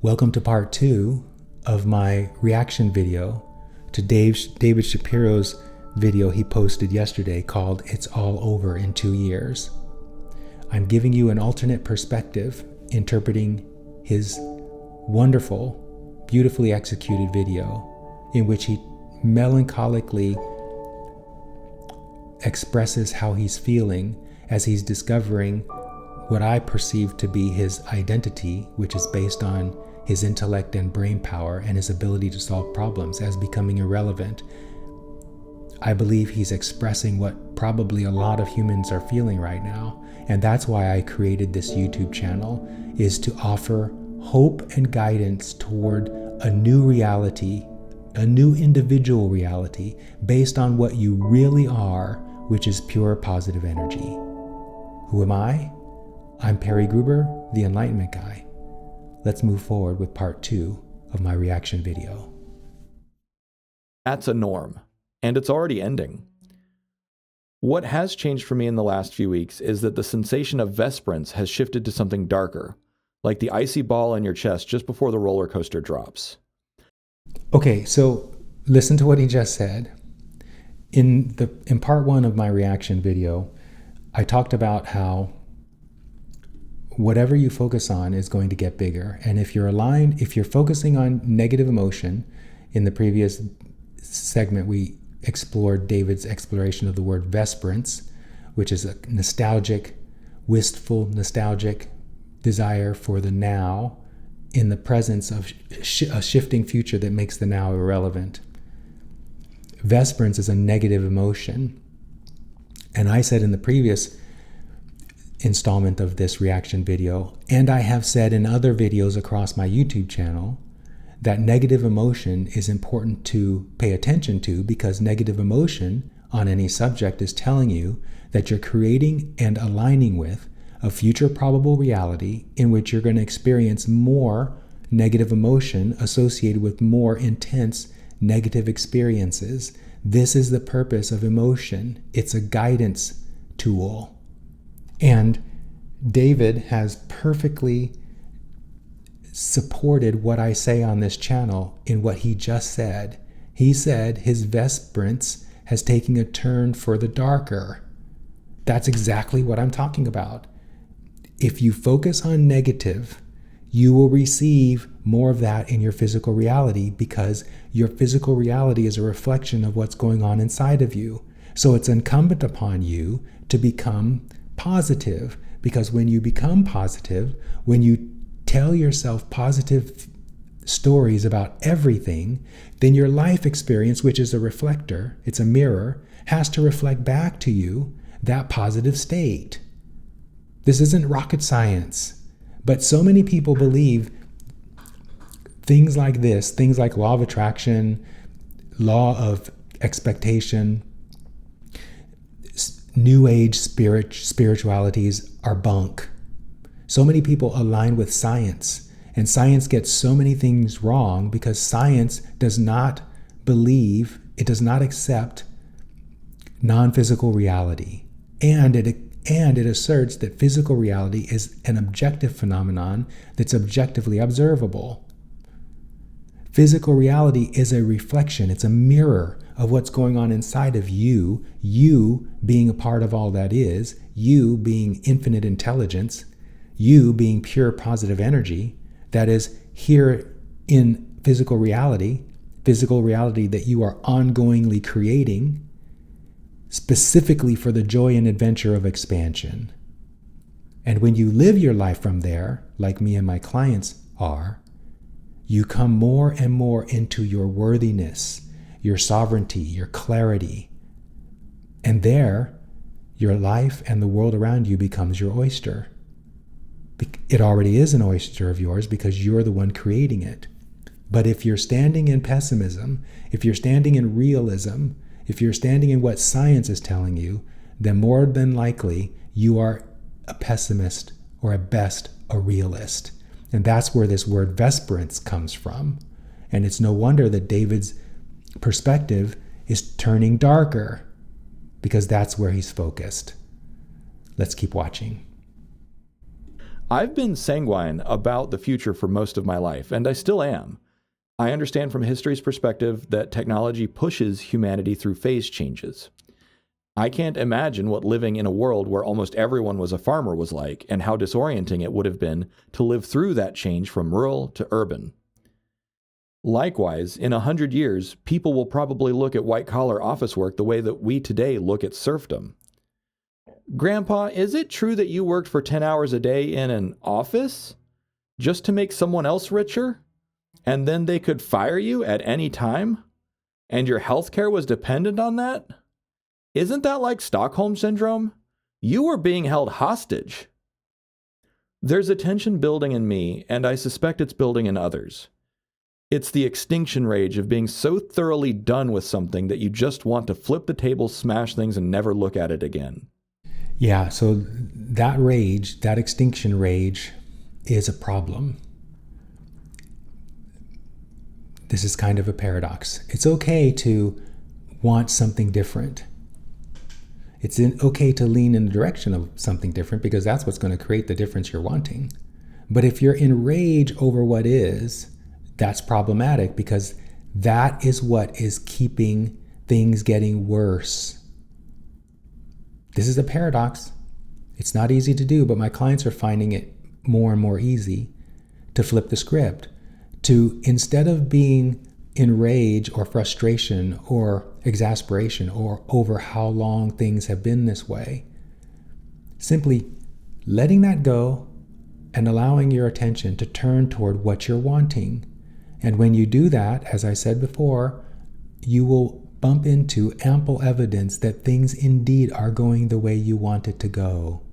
Welcome to part 2 of my reaction video to David Shapiro's video he posted yesterday called It's All Over in 2 Years. I'm giving you an alternate perspective, interpreting his wonderful, beautifully executed video in which he melancholically expresses how he's feeling as he's discovering what I perceive to be his identity, which is based on his intellect and brain power and his ability to solve problems, as becoming irrelevant. I believe he's expressing what probably a lot of humans are feeling right now. And that's why I created this YouTube channel, is to offer hope and guidance toward a new reality, a new individual reality based on what you really are, which is pure positive energy. Who am I? I'm Perry Gruber, the Enlightenment Guy. Let's move forward with part 2 of my reaction video. That's a norm, and it's already ending. What has changed for me in the last few weeks is that the sensation of vesperance has shifted to something darker, like the icy ball in your chest just before the roller coaster drops. Okay, so listen to what he just said. In part 1 of my reaction video, I talked about how whatever you focus on is going to get bigger. And if you're focusing on negative emotion, in the previous segment, we explored David's exploration of the word vesperance, which is a nostalgic, wistful, nostalgic desire for the now in the presence of a shifting future that makes the now irrelevant. Vesperance is a negative emotion. And I said in the previous installment of this reaction video, and I have said in other videos across my YouTube channel, that negative emotion is important to pay attention to, because negative emotion on any subject is telling you that you're creating and aligning with a future probable reality in which you're going to experience more negative emotion associated with more intense negative experiences. This is the purpose of emotion. It's a guidance tool. And David has perfectly supported what I say on this channel in what he just said. He said his vesperance has taken a turn for the darker. That's exactly what I'm talking about. If you focus on negative, you will receive more of that in your physical reality, because your physical reality is a reflection of what's going on inside of you. So it's incumbent upon you to become positive, because when you become positive, when you tell yourself positive stories about everything, then your life experience, which is a reflector, it's a mirror, has to reflect back to you that positive state. This isn't rocket science, but so many people believe things like this, things like law of attraction, law of expectation, New Age spiritualities are bunk. So many people align with science, and science gets so many things wrong because science does not believe, it does not accept non-physical reality. And it asserts that physical reality is an objective phenomenon that's objectively observable. Physical reality is a reflection, it's a mirror of what's going on inside of you, you being a part of all that is, you being infinite intelligence, you being pure positive energy that is here in physical reality that you are ongoingly creating, specifically for the joy and adventure of expansion. And when you live your life from there, like me and my clients are, you come more and more into your worthiness, your sovereignty, your clarity. And there, your life and the world around you becomes your oyster. It already is an oyster of yours because you're the one creating it. But if you're standing in pessimism, if you're standing in realism, if you're standing in what science is telling you, then more than likely you are a pessimist, or at best a realist. And that's where this word vesperance comes from. And it's no wonder that David's perspective is turning darker, because that's where he's focused. Let's keep watching. I've been sanguine about the future for most of my life, and I still am. I understand from history's perspective that technology pushes humanity through phase changes. I can't imagine what living in a world where almost everyone was a farmer was like, and how disorienting it would have been to live through that change from rural to urban. Likewise, in 100 years, people will probably look at white-collar office work the way that we today look at serfdom. Grandpa, is it true that you worked for 10 hours a day in an office just to make someone else richer? And then they could fire you at any time? And your health care was dependent on that? Isn't that like Stockholm Syndrome? You were being held hostage. There's a tension building in me, and I suspect it's building in others. It's the extinction rage of being so thoroughly done with something that you just want to flip the table, smash things, and never look at it again. Yeah, so that rage, that extinction rage, is a problem. This is kind of a paradox. It's okay to want something different. It's okay to lean in the direction of something different because that's what's going to create the difference you're wanting. But if you're in rage over what is, that's problematic because that is what is keeping things getting worse. This is a paradox. It's not easy to do, but my clients are finding it more and more easy to flip the script. To, instead of being in rage or frustration or exasperation or over how long things have been this way, simply letting that go and allowing your attention to turn toward what you're wanting. And when you do that, as I said before, you will bump into ample evidence that things indeed are going the way you want it to go.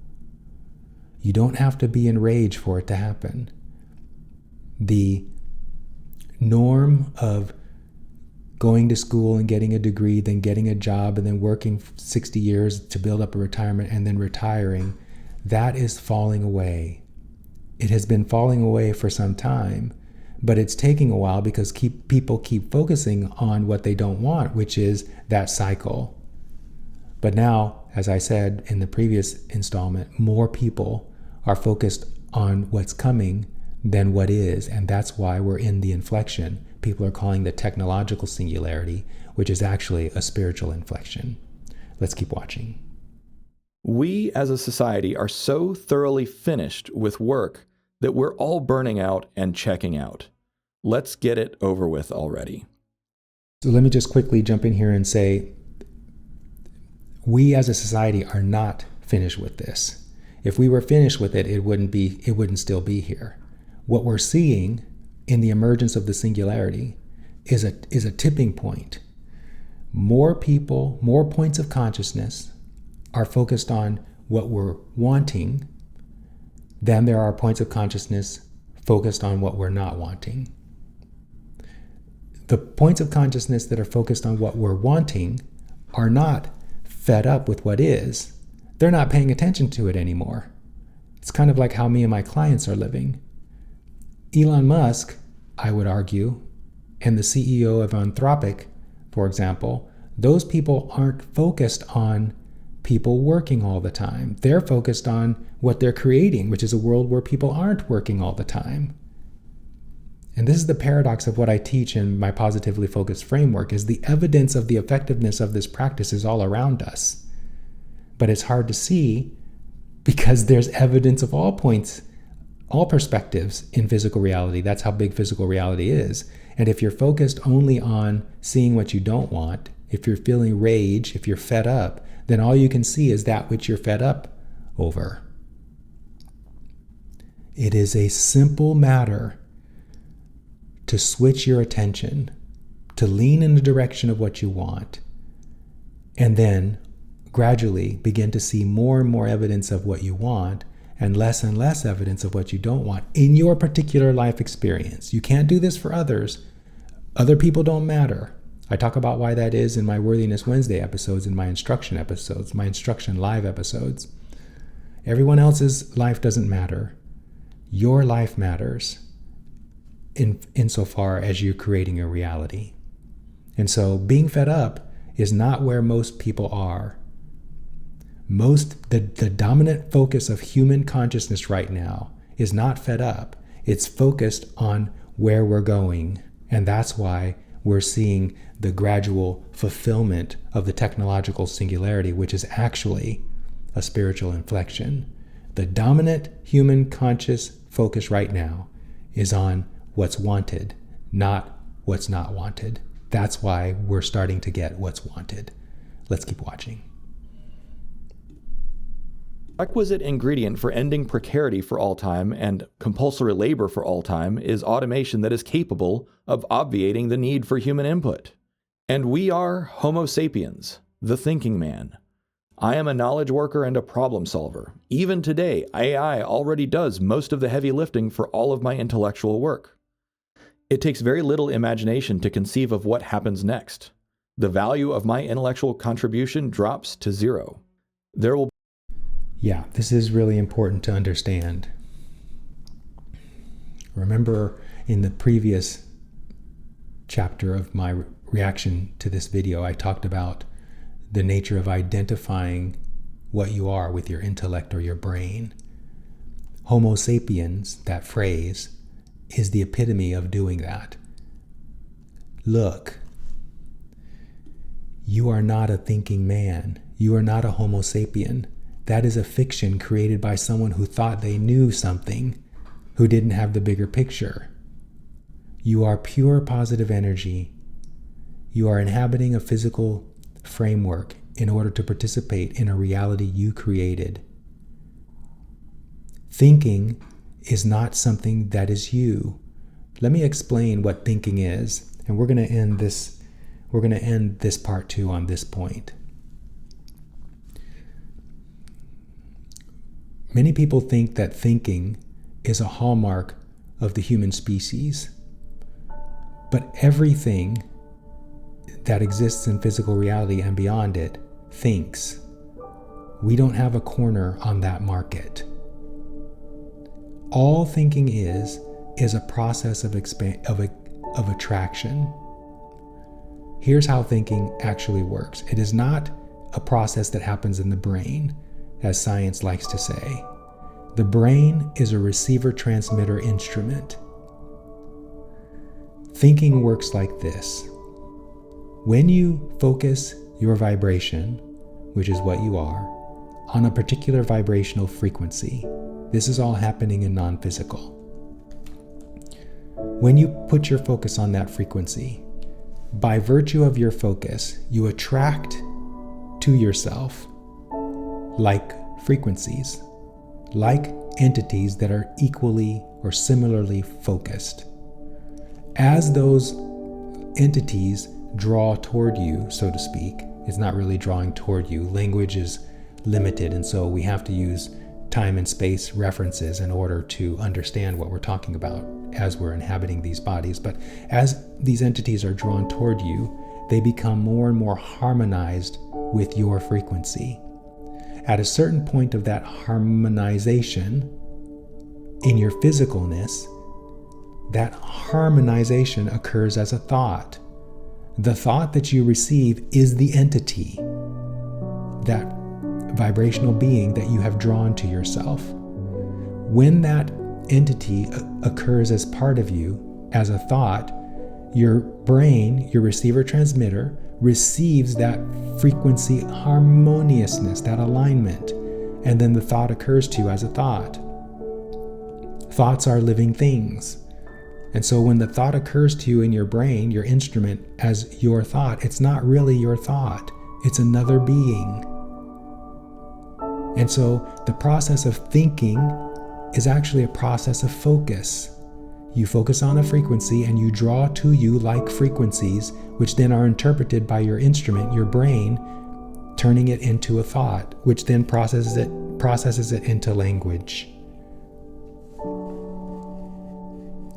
You don't have to be in rage for it to happen. The norm of going to school and getting a degree, then getting a job, and then working 60 years to build up a retirement, and then retiring, that is falling away. It has been falling away for some time, but it's taking a while because people keep focusing on what they don't want, which is that cycle. But now, as I said in the previous installment, more people are focused on what's coming than what is, and that's why we're in the inflection. People are calling the technological singularity, which is actually a spiritual inflection. Let's keep watching. We as a society are so thoroughly finished with work that we're all burning out and checking out. Let's get it over with already. So let me just quickly jump in here and say, we as a society are not finished with this. If we were finished with it, it wouldn't still be here. What we're seeing in the emergence of the singularity is a tipping point. More people, more points of consciousness are focused on what we're wanting than there are points of consciousness focused on what we're not wanting. The points of consciousness that are focused on what we're wanting are not fed up with what is. They're not paying attention to it anymore. It's kind of like how me and my clients are living. Elon Musk, I would argue, and the CEO of Anthropic, for example, those people aren't focused on people working all the time. They're focused on what they're creating, which is a world where people aren't working all the time. And this is the paradox of what I teach in my positively focused framework, is the evidence of the effectiveness of this practice is all around us. But it's hard to see because there's evidence of all points, all perspectives in physical reality. That's how big physical reality is. And if you're focused only on seeing what you don't want, if you're feeling rage, if you're fed up, then all you can see is that which you're fed up over. It is a simple matter to switch your attention, to lean in the direction of what you want, and then gradually begin to see more and more evidence of what you want and less evidence of what you don't want in your particular life experience. You can't do this for others. Other people don't matter. I talk about why that is in my Worthiness Wednesday episodes, in my instruction episodes, my instruction live episodes. Everyone else's life doesn't matter. Your life matters insofar as you're creating a reality. And so being fed up is not where most people are. The dominant focus of human consciousness right now is not fed up. It's focused on where we're going. And that's why we're seeing the gradual fulfillment of the technological singularity, which is actually a spiritual inflection. The dominant human conscious focus right now is on what's wanted, not what's not wanted. That's why we're starting to get what's wanted. Let's keep watching. Requisite ingredient for ending precarity for all time and compulsory labor for all time is automation that is capable of obviating the need for human input. And we are Homo sapiens, the thinking man. I am a knowledge worker and a problem solver. Even today, AI already does most of the heavy lifting for all of my intellectual work. It takes very little imagination to conceive of what happens next. The value of my intellectual contribution drops to zero. Yeah, this is really important to understand. Remember in the previous chapter of my reaction to this video, I talked about the nature of identifying what you are with your intellect or your brain. Homo sapiens, that phrase, is the epitome of doing that. Look, you are not a thinking man. You are not a Homo sapien. That is a fiction created by someone who thought they knew something, who didn't have the bigger picture. You are pure positive energy. You are inhabiting a physical framework in order to participate in a reality you created. Thinking is not something that is you. Let me explain what thinking is, and we're going to end this part 2 on this point. Many people think that thinking is a hallmark of the human species, but everything that exists in physical reality and beyond it thinks. We don't have a corner on that market. All thinking is a process of attraction. Here's how thinking actually works. It is not a process that happens in the brain, as science likes to say. The brain is a receiver-transmitter instrument. Thinking works like this. When you focus your vibration, which is what you are, on a particular vibrational frequency, this is all happening in non-physical. When you put your focus on that frequency, by virtue of your focus, you attract to yourself like frequencies, like entities that are equally or similarly focused. As those entities draw toward you, so to speak, it's not really drawing toward you. Language is limited, and so we have to use time and space references in order to understand what we're talking about as we're inhabiting these bodies. But as these entities are drawn toward you, they become more and more harmonized with your frequency. At a certain point of that harmonization in your physicalness, that harmonization occurs as a thought. The thought that you receive is the entity, that vibrational being that you have drawn to yourself. When that entity occurs as part of you, as a thought, your brain, your receiver-transmitter, receives that frequency harmoniousness, that alignment, and then the thought occurs to you as a thought. Thoughts are living things. And so when the thought occurs to you in your brain, your instrument, as your thought, it's not really your thought. It's another being. And so the process of thinking is actually a process of focus. You focus on a frequency and you draw to you like frequencies, which then are interpreted by your instrument, your brain, turning it into a thought, which then processes it into language.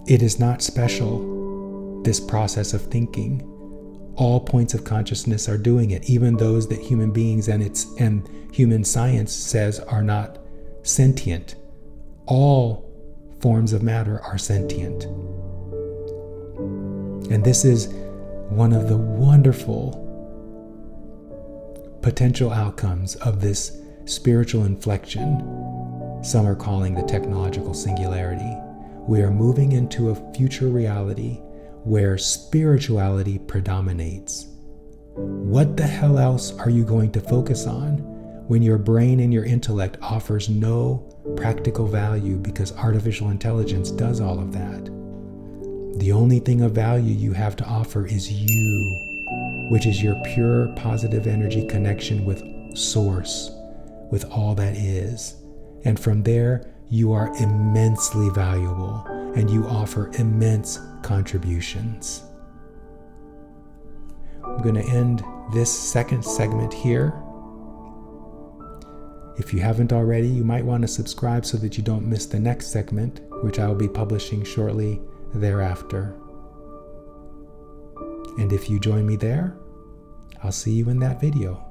It is not special, this process of thinking. All points of consciousness are doing it, even those that human beings and human science says are not sentient. All forms of matter are sentient. And this is one of the wonderful potential outcomes of this spiritual inflection. some are calling the technological singularity. We are moving into a future reality where spirituality predominates. What the hell else are you going to focus on when your brain and your intellect offers no practical value because artificial intelligence does all of that? The only thing of value you have to offer is you, which is your pure positive energy connection with Source, with all that is. And from there, you are immensely valuable and you offer immense contributions. I'm going to end this second segment here. If you haven't already, you might want to subscribe so that you don't miss the next segment, which I will be publishing shortly thereafter. And if you join me there, I'll see you in that video.